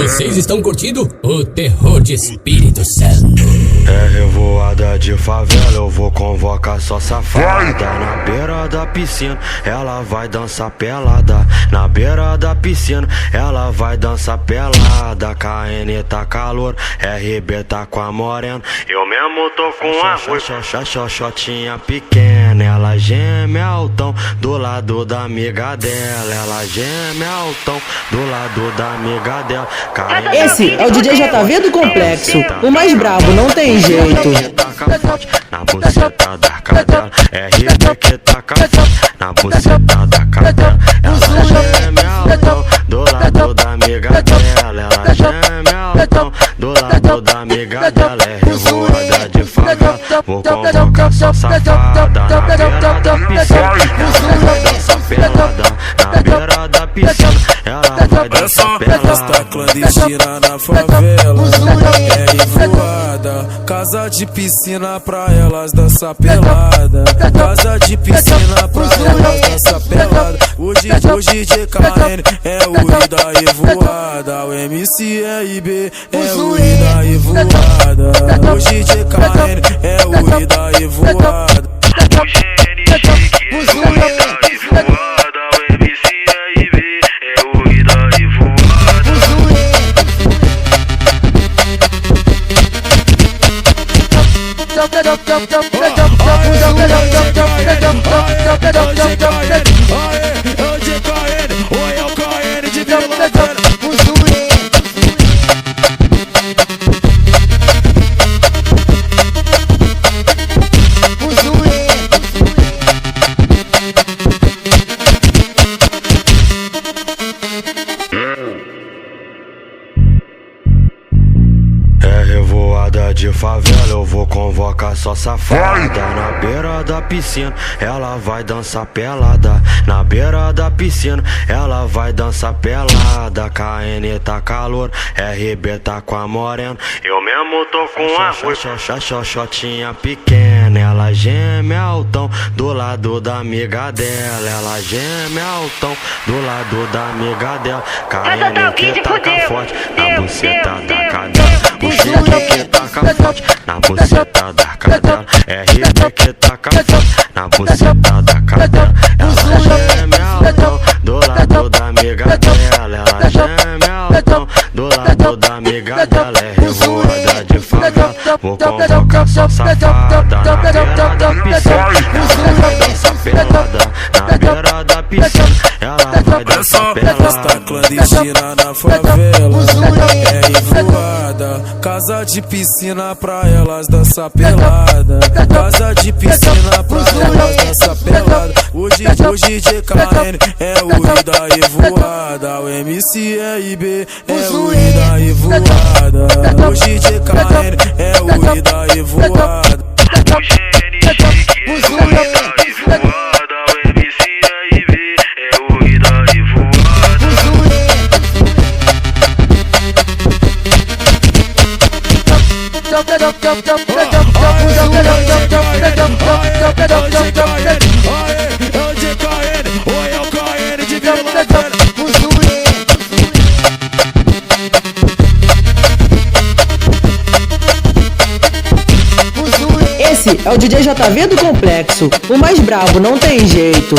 Vocês estão curtindo o terror de Espírito Santo. É revoada de favela, eu vou convocar só safada. Na beira da piscina, ela vai dançar pelada. Na beira da piscina, ela vai dançar pelada. KN tá calor, RB tá com a morena. Eu mesmo tô com a xoxotinha pequena. Ela geme altão do lado da amiga dela. Ela geme altão do lado da amiga dela. Esse é o DJ JV do Complexo, o mais brabo, não tem jeito. Na buceta da cadela, RB que taca forte. Na buceta da cadela, ela geme altão do lado da amiga dela. Ela geme altão do lado da amiga dela. É revoada de favela, vou convocar só safada. Na beira da piscina, ela vai dançar pelada. Na beira da piscina, ela vai dançar pelada. Festa clandestina na favela, é revoada. Casa de piscina pra elas dançar pelada. Casa de piscina pra elas dançar pelada. Hoje de KN é o I da revoada. O MCRB é o I da revoada. Hoje de KN é o I da revoada. O GNG que é o I da revoada. O MCRB é o I da revoada. De favela, eu vou convocar só safada. Na beira da piscina, ela vai dançar pelada. Na beira da piscina, ela vai dançar pelada. KN tá calor, RB tá com a morena. Eu mesmo tô com a xoxotinha pequena. Ela geme altão do lado da amiga dela. Ela geme altão do lado da amiga dela. KN que taca forte na buceta da cadela. O chique que taca forte na buceta da cadela. RB que taca forte na buceta da cadela. Ela geme altão do lado da amiga dela. Ela geme altão do lado da amiga dela. É revoada de favela, vou convocar só safada. Na beira da piscina, ela vai dançar pelada. Na beira da piscina, ela vai dançar pelada. Festa clandestina na favela, é revoada. Casa de piscina pra elas dançar pelada. Casa de piscina pra elas dançar pelada. Hoje de KN é o I da revoada. O MCRB é o I da revoada. Hoje de KN é o I da revoada. O GNG que é o I da revoada. O MCRB é o I da revoada. Esse é o DJ JV do Complexo, o mais brabo, não tem jeito.